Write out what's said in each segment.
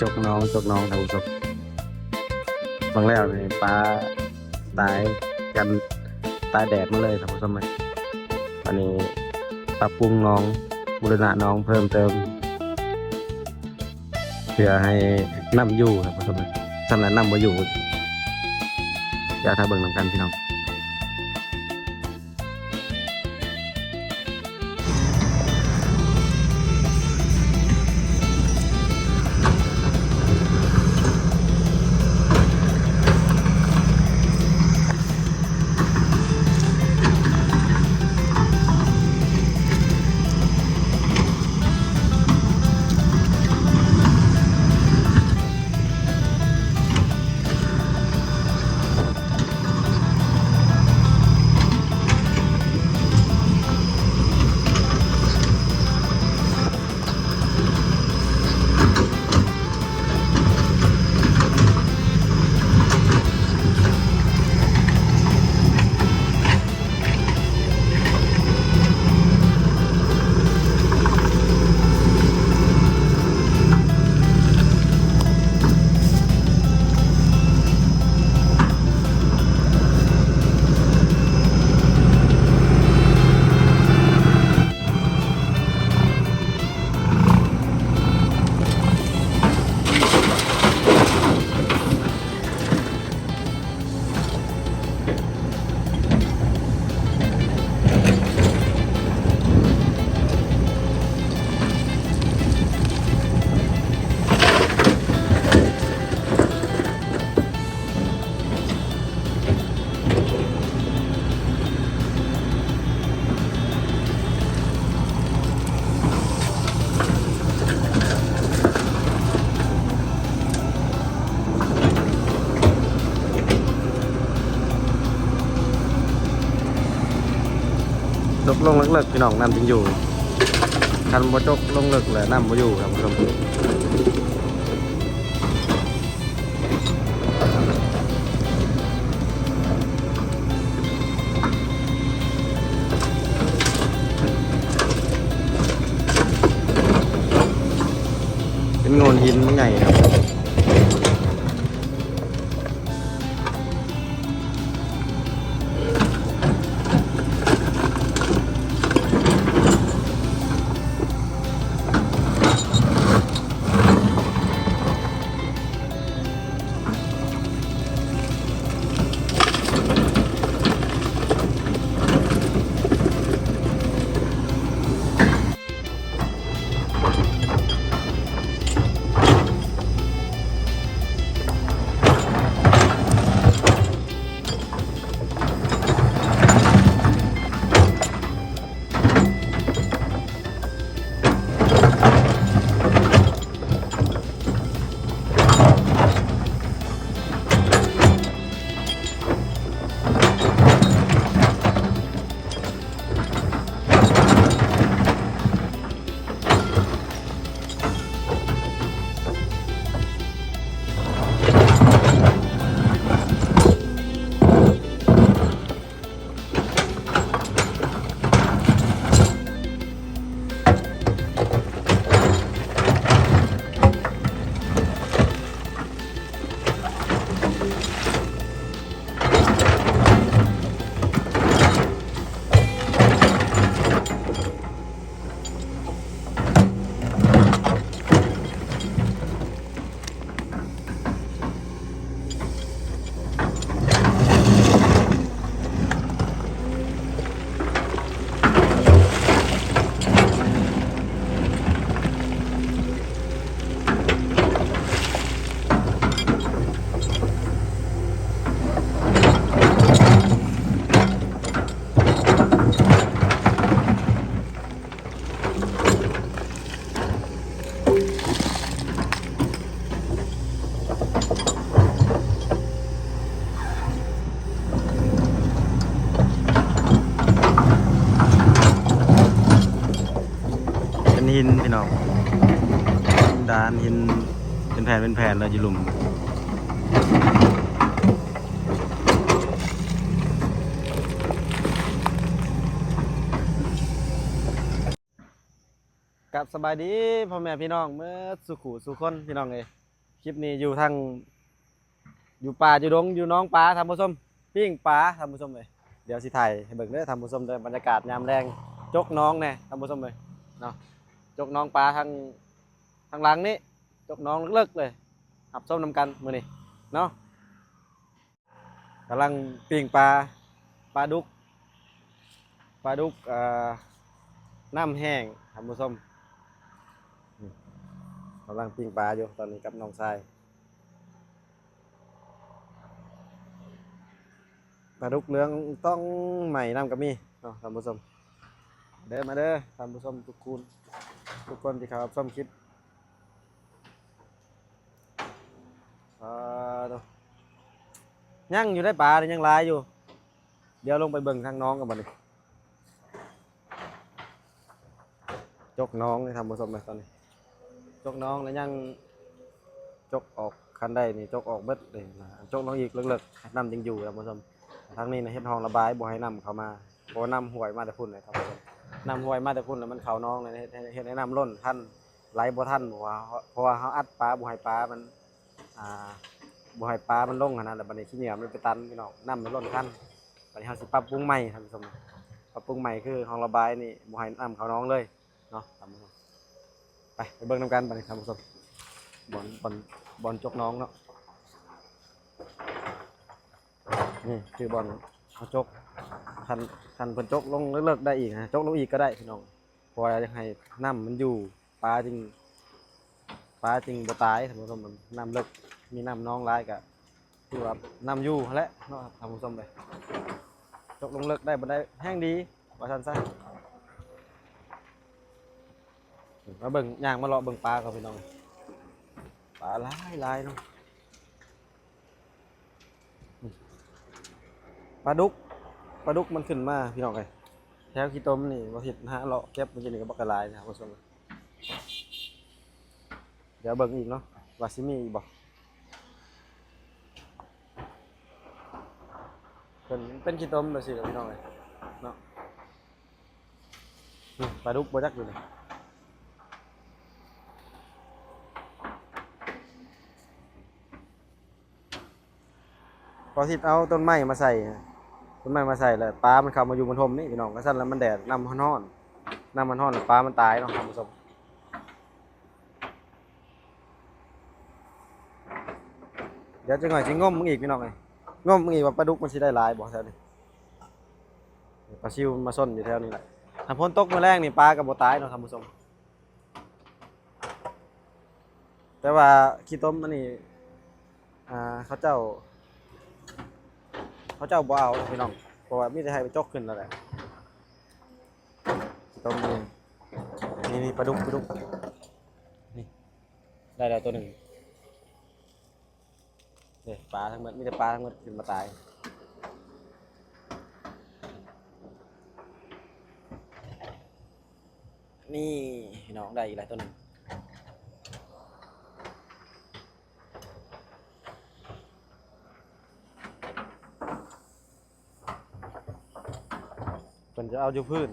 จกน้องท่านผู้ชมบางแล้วนี่ปลาตายกันตายแดดมาเลยท่านผู้ชมเลยอันนี้ปรับปรุงน้องบูรณะน้องเพิ่มเติมเพื่อให้น้ำอยู่ท่านผู้ชมเลยสำหรับน้ำบ่อยู่อยากถ้าเบิ่งนำกันพี่น้องจกลงเลิกๆพี่น้องน้ำจึงอยู่คันบ่จกลงเลิกเลยน้ำบ่อยู่ครับผู้ชมเป็นโงนหินมันใหญ่ครับหินพี่น้องดานหินเป็นแผ่นเลยอยู่หลุมกับสบายดีพ่อแม่พี่น้องเมื่อสุขุสุคนพี่น้องเอย คลิปนี้อยู่ทางอยู่ป่าอยู่ดงอยู่น้องปลาท่านผู้ชมปิ้งปลาท่านผู้ชมเลยเดี๋ยวสิถ่ายให้เบิ่งเด้อท่านผู้ชมเด้อบรรยากาศยามแรงจกน้องแน่ท่านผู้ชมเลยเนาะจกน้องปลาทางหลังนี้จกน้องเลิกๆเลยหับส้มนำกันมื้อนี้เนาะกำลังปิ้งปลาดุกน้ำแห้งท่านผู้ชมนี่กำลังปิ้งปลาอยู่ตอนนี้กับน้องชายปลาดุกเหลืองต้องใหม่น้ำกับมีเนาะท่านผู้ชมเด้อมาเด้อท่านผู้ชมทุกคนที่เขารับชมคลิปดูยังอยู่ได้ปลายังหลายอยู่เดี๋ยวลงไปเบิ่งทางน้องกันบัดนี้จกน้องนี่ท่านผู้ชมเลยตอนนี้จกน้องแล้วยังจกออกคันได้นี่จกออกเบิดเลยนะจกน้องอีกเลิกๆน้ำยังอยู่ท่านผู้ชมทางนี้นะเฮ็ดห้องระบายบ่ให้น้ำเข้ามาบ่น้ำห่วยมาแต่พุ่นเลยท่านผู้ชมน้ำห่วยมาแต่พุ่นแล้วมันเข้าน้องเลยเฮ็ดให้น้ำล้นทันไหลบ่ทันเพราะว่าเฮาอัดปลาบ่ให้ปลามันบ่ให้ปลามันลงขนาดแล้วบัดนี้ขี้เหนียวมันไปตันพี่น้องน้ำมันล้นทันบัดนี้เฮาสิปรับปรุงใหม่ท่านผู้ชมปรับปรุงใหม่คือห้องระบายนี่บ่ให้น้ำเข้าน้องเลยเนาะท่านผู้ชมไปเบิ่งนำกันบัดนี้ท่านผู้ชมบอลจกน้องเนาะนี่คือบอลเขาจกคันเพิ่นจกลงเลิกๆได้อีกนะจกลงอีกก็ได้พี่น้องเพราะว่าอยากให้น้ำมันอยู่ปลาจริงบ่ตายท่านผู้ชมมันน้ำเลิกมีน้ำน้องร้ายก็คือว่าน้ำอยู่แหละเนาะท่านผู้ชมเลยจกลงเลิกได้บ่ได้แห้งดีว่าซั่นซะมาเบิ่งย่างมาเลาะเบิ่งปลากับพี่น้องปลาหลายเนาะปลาดุกมันขึ้นมาพี่น้องเลยแถวขี้ต้มนี่บ่เฮ็ดหาเลาะเก็บมันจะนี่ก็บักกะหลายนะครับผู้ชมเดี๋ยวเบิ่งอีกเนาะว่าสิมีอีกบ่เป็นขี้ต้มแบบสิพี่น้องเลยเนาะปลาดุกบ่จักอยู่นี่พอสิเอาต้นไม้มาใส่แล้วปลามันเข้ามาอยู่บนทมนี่พี่น้องก็ซั่นแล้วมันแดดน้ำมันร้อนแล้วปลามันตายเนาะท่านผู้ชมเดี๋ยวจังหน่อยสิงมมึงอีกพี่น้องเอ้ยงมมึงอีกว่าปลาดุกมันสิได้หลายบ่แถวนี้ปลาซิวมันมาซ่อนอยู่แถวนี้แหละถ้าฝนตกมื้อแรงนี่ปลาก็บ่ตายเนาะท่านผู้ชมแต่ว่าขี้ต้มอันนี้เขาเจ้าบ่เอาพี่น้องเพราะว่ามีแต่ให้ไปจกขึ้นแล้วแหละขี้ต้มนี่ปลาดุกนี่ได้แล้วตัวหนึ่งนี่ปลาทั้งหมดมีแต่ปลาทั้งหมดขึ้นมาตายนี่พี่น้องได้อีกหลายตัวหนึ่งเพิ่นจะเอาอยู่พื้น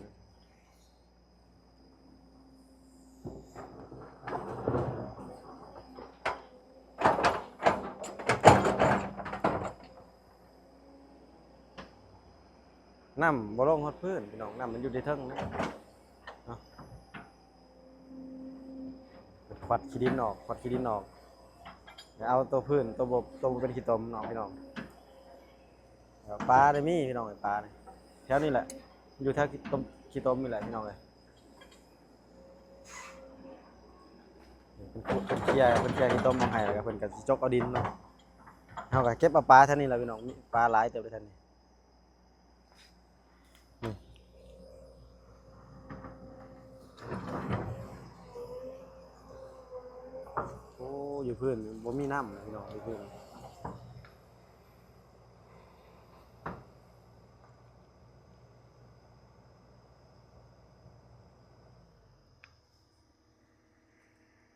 น้ำบ่ลงฮอดพื้นพี่น้องน้ำมันอยู่ในเทิงนะเนาะขวัดขี้ดินออกอย่าเอาตัวพื้นตัวบ่เป็นขี้ตมเนาะพี่น้องปลาได้มีพี่น้องปลาแถวนี้แหละอยู่แถวขี้ตมนี่แหละพี่น้องเลยเป็นเคลียร์ขี้ตมมาให้แล้วก็เพิ่นก็สิจกเอาดินเนาะเฮาก็เก็บเอาปลาแถวนี้แหละพี่น้องมีปลาหลายเติบเลยแถวนี้โอ้อยู่พื้นบ่มีน้ำพี่น้องอยู่พื้น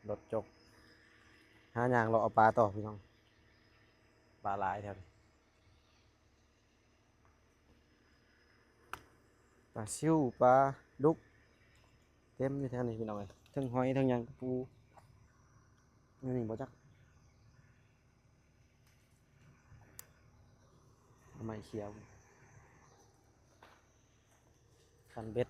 รถจกหาอย่างเราเอาปลาต่อพี่น้องปลาหลายแถวนี้ปลาซิวปลาดุกเต็มอยู่แถวนี้พี่น้องเลยทั้งหอยทั้งหยังปูนี่บ่จัก ไม้เขียวคันเบ็ด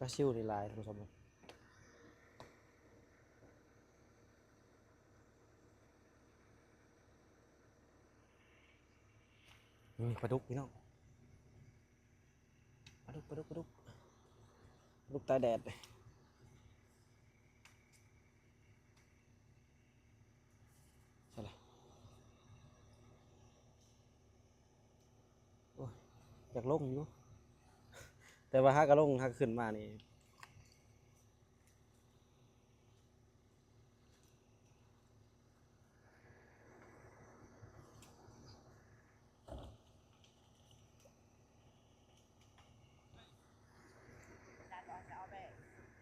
ก็ชิวนี่ลายท่านผู้ชมนี่ปลาดุกพี่น้องปลาดุกลูกตาแดดใช่เลยโอ้ยอยากลงอยู่แต่ว่าฮักก็ลงฮักขึ้นมานี่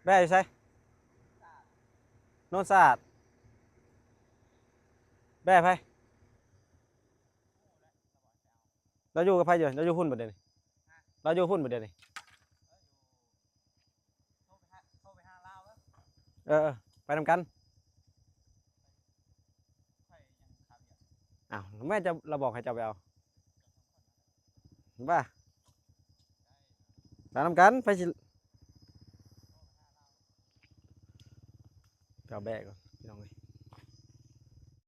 แบ่อยู่ใช่โน่นสะอาดแบ่ไผเราอยู่กับไผอยู่เราอยู่หุ่นบ่เดี๋ยวนี้เราอยู่หุ่นบ่เดี๋ยวนี้ไปนำกันอ้าวแม่จะเราบอกให้เจ้าไปเอาบ้าไปนำกันไปสิไปเอาแบกก่อนพี่น้องเอ้ย